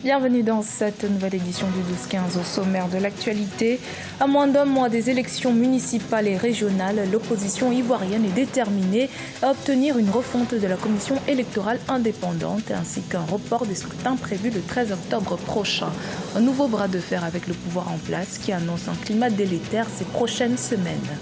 Bienvenue dans cette nouvelle édition du 12-15 au sommaire de l'actualité. À moins d'un mois des élections municipales et régionales, l'opposition ivoirienne est déterminée à obtenir une refonte de la commission électorale indépendante ainsi qu'un report des scrutins prévus le 13 octobre prochain. Un nouveau bras de fer avec le pouvoir en place qui annonce un climat délétère ces prochaines semaines.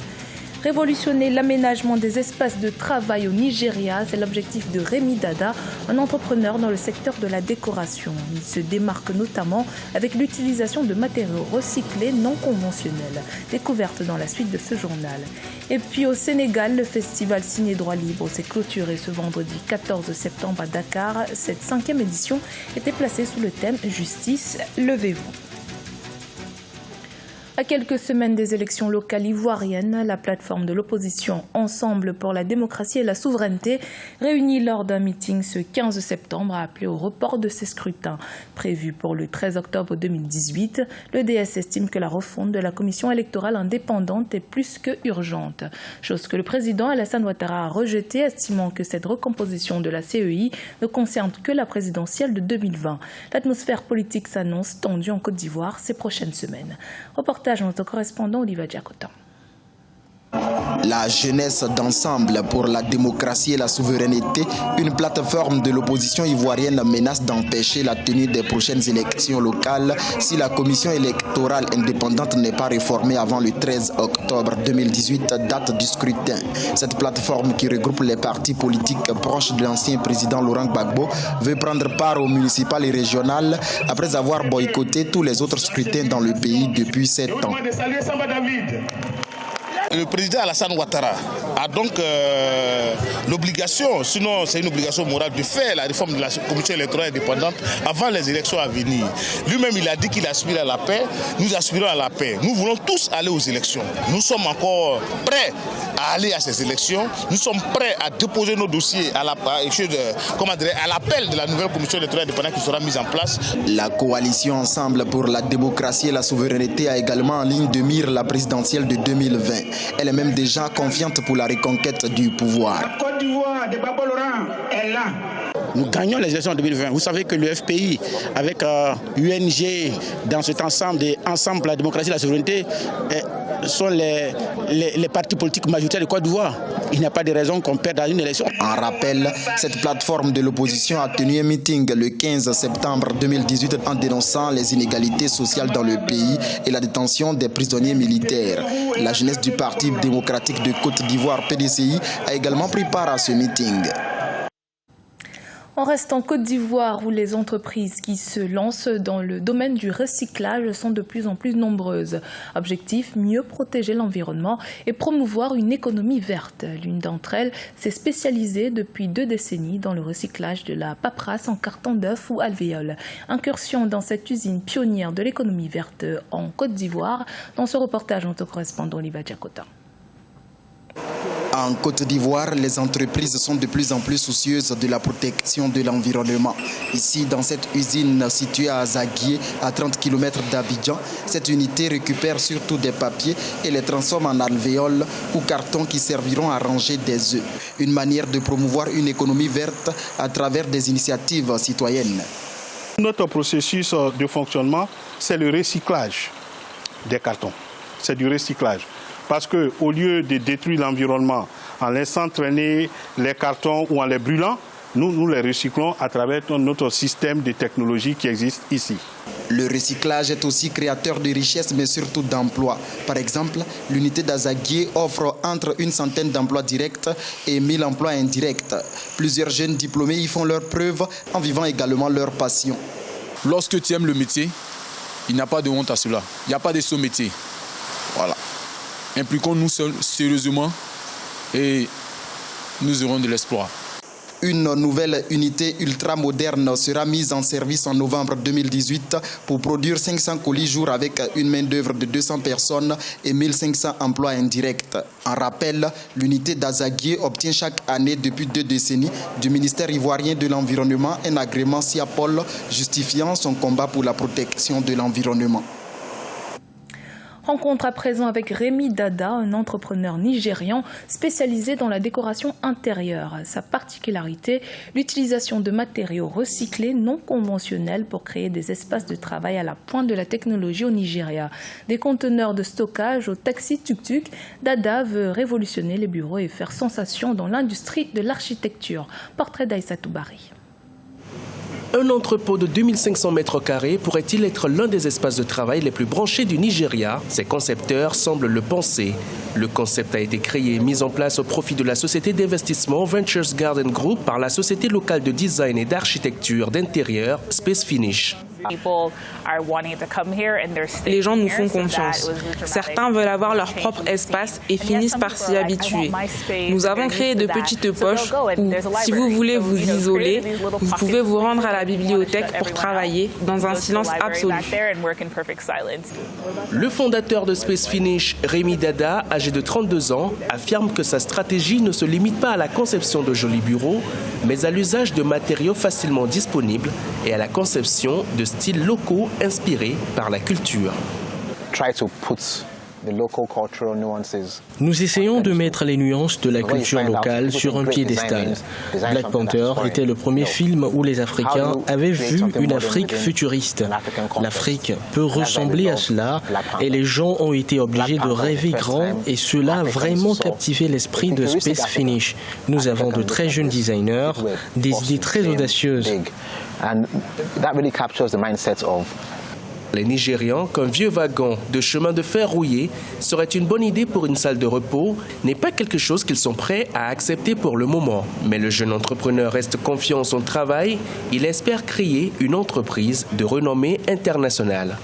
Révolutionner l'aménagement des espaces de travail au Nigeria, c'est l'objectif de Rémi Dada, un entrepreneur dans le secteur de la décoration. Il se démarque notamment avec l'utilisation de matériaux recyclés non conventionnels. Découverte dans la suite de ce journal. Et puis au Sénégal, le festival Ciné Droit Libre s'est clôturé ce vendredi 14 septembre à Dakar. Cette 5e édition était placée sous le thème « Justice, levez-vous ». À quelques semaines des élections locales ivoiriennes, la plateforme de l'opposition Ensemble pour la démocratie et la souveraineté, réunie lors d'un meeting ce 15 septembre, a appelé au report de ces scrutins. Prévu pour le 13 octobre 2018, le DS estime que la refonte de la commission électorale indépendante est plus que urgente. Chose que le président Alassane Ouattara a rejetée, estimant que cette recomposition de la CEI ne concerne que la présidentielle de 2020. L'atmosphère politique s'annonce tendue en Côte d'Ivoire ces prochaines semaines. Reportage notre correspondant Olivier Diacotan. La jeunesse d'Ensemble pour la démocratie et la souveraineté, une plateforme de l'opposition ivoirienne menace d'empêcher la tenue des prochaines élections locales si la commission électorale indépendante n'est pas réformée avant le 13 octobre 2018, date du scrutin. Cette plateforme qui regroupe les partis politiques proches de l'ancien président Laurent Gbagbo veut prendre part aux municipales et régionales après avoir boycotté tous les autres scrutins dans le pays depuis 7 ans. Le président Alassane Ouattara a donc l'obligation, sinon c'est une obligation morale, de faire la réforme de la commission électorale indépendante avant les élections à venir. Lui-même, il a dit qu'il aspire à la paix. Nous aspirons à la paix. Nous voulons tous aller aux élections. Nous sommes encore prêts à aller à ces élections. Nous sommes prêts à déposer nos dossiers à l'appel de la nouvelle commission électorale indépendante qui sera mise en place. La coalition Ensemble pour la démocratie et la souveraineté a également en ligne de mire la présidentielle de 2020. Elle est même déjà confiante pour la reconquête du pouvoir. La Côte d'Ivoire de Baba Laurent est là. Nous gagnons les élections en 2020. Vous savez que le FPI, avec UNG, dans cet ensemble, Ensemble pour la démocratie et la souveraineté, sont les partis politiques majoritaires de Côte d'Ivoire. Il n'y a pas de raison qu'on perde à une élection. En rappel, cette plateforme de l'opposition a tenu un meeting le 15 septembre 2018 en dénonçant les inégalités sociales dans le pays et la détention des prisonniers militaires. La jeunesse du Parti démocratique de Côte d'Ivoire, PDCI, a également pris part à ce meeting. On reste en Côte d'Ivoire où les entreprises qui se lancent dans le domaine du recyclage sont de plus en plus nombreuses. Objectif, mieux protéger l'environnement et promouvoir une économie verte. L'une d'entre elles s'est spécialisée depuis 2 décennies dans le recyclage de la paperasse en carton d'œuf ou alvéole. Incursion dans cette usine pionnière de l'économie verte en Côte d'Ivoire. Dans ce reportage, notre correspondant Olivier Diacotan. En Côte d'Ivoire, les entreprises sont de plus en plus soucieuses de la protection de l'environnement. Ici, dans cette usine située à Zaguié, à 30 km d'Abidjan, cette unité récupère surtout des papiers et les transforme en alvéoles ou cartons qui serviront à ranger des œufs. Une manière de promouvoir une économie verte à travers des initiatives citoyennes. Notre processus de fonctionnement, c'est le recyclage des cartons. C'est du recyclage. Parce qu'au lieu de détruire l'environnement en laissant traîner les cartons ou en les brûlant, nous les recyclons à travers notre système de technologie qui existe ici. Le recyclage est aussi créateur de richesses, mais surtout d'emplois. Par exemple, l'unité d'Azaguié offre entre une centaine d'emplois directs et 1000 emplois indirects. Plusieurs jeunes diplômés y font leurs preuves en vivant également leur passion. Lorsque tu aimes le métier, il n'y a pas de honte à cela. Il n'y a pas de sous-métier. Voilà. Impliquons-nous sérieusement et nous aurons de l'espoir. Une nouvelle unité ultra-moderne sera mise en service en novembre 2018 pour produire 500 colis jour avec une main-d'œuvre de 200 personnes et 1500 emplois indirects. En rappel, l'unité d'Azaguié obtient chaque année depuis 2 décennies du ministère ivoirien de l'Environnement un agrément SIAPOL justifiant son combat pour la protection de l'environnement. Rencontre à présent avec Rémi Dada, un entrepreneur nigérian spécialisé dans la décoration intérieure. Sa particularité, l'utilisation de matériaux recyclés non conventionnels pour créer des espaces de travail à la pointe de la technologie au Nigeria. Des conteneurs de stockage au taxi tuk-tuk, Dada veut révolutionner les bureaux et faire sensation dans l'industrie de l'architecture. Portrait d'Aïssatou Bari. Un entrepôt de 2500 mètres carrés pourrait-il être l'un des espaces de travail les plus branchés du Nigeria? Ses concepteurs semblent le penser. Le concept a été créé et mis en place au profit de la société d'investissement Ventures Garden Group par la société locale de design et d'architecture d'intérieur Space Finish. Les gens nous font confiance. Certains veulent avoir leur propre espace et finissent par s'y habituer. Nous avons créé de petites poches où, si vous voulez vous isoler, vous pouvez vous rendre à la bibliothèque pour travailler dans un silence absolu. Le fondateur de Space Finish, Rémi Dada, âgé de 32 ans, affirme que sa stratégie ne se limite pas à la conception de jolis bureaux, mais à l'usage de matériaux facilement disponibles et à la conception de styles locaux inspirés par la culture. Nous essayons de mettre les nuances de la culture locale sur un piédestal. Black Panther était le premier film où les Africains avaient vu une Afrique futuriste. L'Afrique peut ressembler à cela et les gens ont été obligés de rêver grand et cela a vraiment captivé l'esprit de Space Finish. Nous avons de très jeunes designers, des idées très audacieuses. Les Nigérians qu'un vieux wagon de chemin de fer rouillé serait une bonne idée pour une salle de repos n'est pas quelque chose qu'ils sont prêts à accepter pour le moment. Mais le jeune entrepreneur reste confiant en son travail. Il espère créer une entreprise de renommée internationale.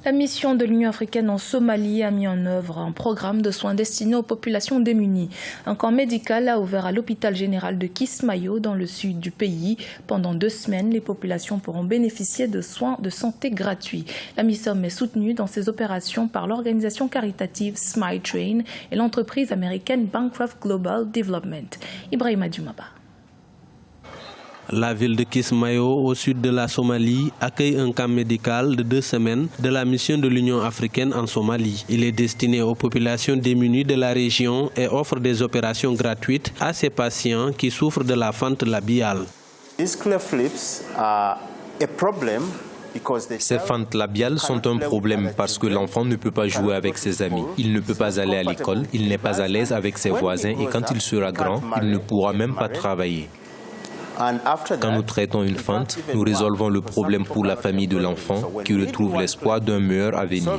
La mission de l'Union africaine en Somalie a mis en œuvre un programme de soins destiné aux populations démunies. Un camp médical a ouvert à l'hôpital général de Kismayo dans le sud du pays. Pendant 2 semaines, les populations pourront bénéficier de soins de santé gratuits. La MISOM est soutenue dans ses opérations par l'organisation caritative Smile Train et l'entreprise américaine Bancroft Global Development. Ibrahima Djoumaba. La ville de Kismayo, au sud de la Somalie, accueille un camp médical de 2 semaines de la mission de l'Union africaine en Somalie. Il est destiné aux populations démunies de la région et offre des opérations gratuites à ces patients qui souffrent de la fente labiale. Ces fentes labiales sont un problème parce que l'enfant ne peut pas jouer avec ses amis. Il ne peut pas aller à l'école, il n'est pas à l'aise avec ses voisins et quand il sera grand, il ne pourra même pas travailler. Quand nous traitons une fente, nous résolvons le problème pour la famille de l'enfant qui retrouve l'espoir d'un meilleur avenir.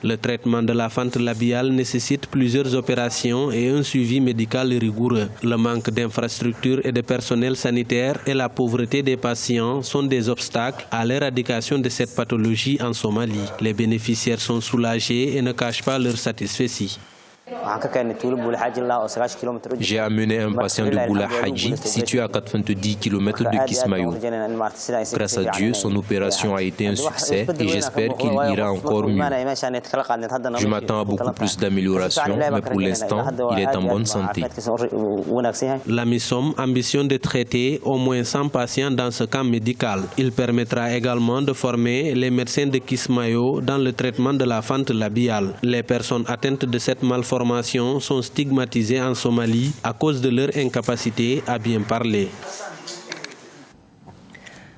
Le traitement de la fente labiale nécessite plusieurs opérations et un suivi médical rigoureux. Le manque d'infrastructures et de personnel sanitaire et la pauvreté des patients sont des obstacles à l'éradication de cette pathologie en Somalie. Les bénéficiaires sont soulagés et ne cachent pas leur satisfaction. J'ai amené un patient de Boula Hadji, situé à 90 km de Kismayo. Grâce à Dieu, son opération a été un succès et j'espère qu'il ira encore mieux. Je m'attends à beaucoup plus d'améliorations, mais pour l'instant, il est en bonne santé. La MISOM ambitionne de traiter au moins 100 patients dans ce camp médical. Il permettra également de former les médecins de Kismayo dans le traitement de la fente labiale. Les personnes atteintes de cette malformation sont stigmatisées en Somalie à cause de leur incapacité à bien parler.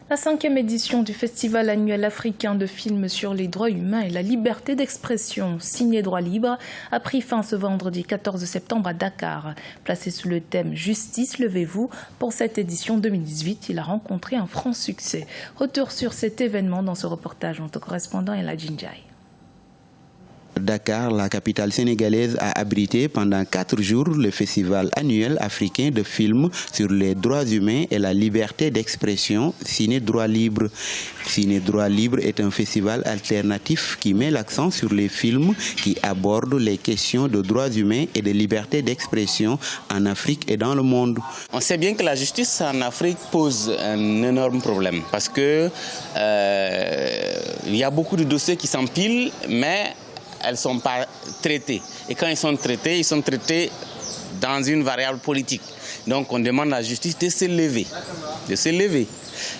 La 5e édition du Festival annuel africain de films sur les droits humains et la liberté d'expression, signé Droit Libre, a pris fin ce vendredi 14 septembre à Dakar. Placé sous le thème « Justice, levez-vous », pour cette édition 2018, il a rencontré un franc succès. Retour sur cet événement dans ce reportage. Notre correspondant est la Jinjai. Dakar, la capitale sénégalaise, a abrité pendant 4 jours le festival annuel africain de films sur les droits humains et la liberté d'expression, Ciné Droit Libre. Ciné Droit Libre est un festival alternatif qui met l'accent sur les films qui abordent les questions de droits humains et de liberté d'expression en Afrique et dans le monde. On sait bien que la justice en Afrique pose un énorme problème parce que il y a beaucoup de dossiers qui s'empilent, mais elles ne sont pas traitées. Et quand ils sont traités dans une variable politique. Donc on demande à la justice de se lever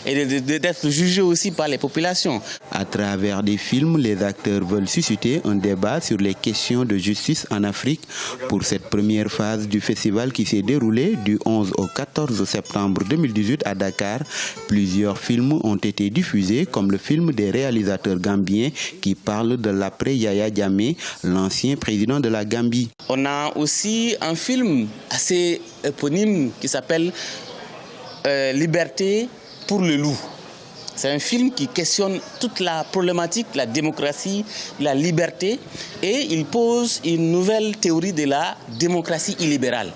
et d'être jugé aussi par les populations. À travers des films, les acteurs veulent susciter un débat sur les questions de justice en Afrique. Pour cette première phase du festival qui s'est déroulé du 11 au 14 septembre 2018 à Dakar, plusieurs films ont été diffusés, comme le film des réalisateurs gambiens qui parle de l'après Yaya Jammeh, l'ancien président de la Gambie. On a aussi un film assez éponyme qui s'appelle Liberté pour le loup. C'est un film qui questionne toute la problématique, la démocratie, la liberté, et il pose une nouvelle théorie de la démocratie illibérale.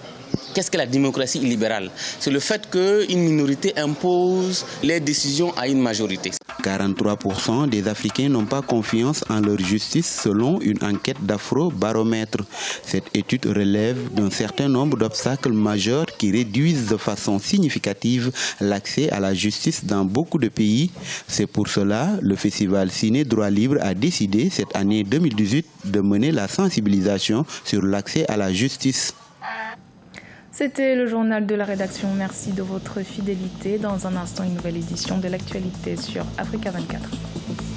Qu'est-ce que la démocratie illibérale? C'est le fait qu'une minorité impose les décisions à une majorité. 43% des Africains n'ont pas confiance en leur justice selon une enquête d'Afro-Baromètre. Cette étude relève d'un certain nombre d'obstacles majeurs qui réduisent de façon significative l'accès à la justice dans beaucoup de pays. C'est pour cela le festival Ciné Droit Libre a décidé cette année 2018 de mener la sensibilisation sur l'accès à la justice. C'était le journal de la rédaction. Merci de votre fidélité. Dans un instant, une nouvelle édition de l'actualité sur Africa 24.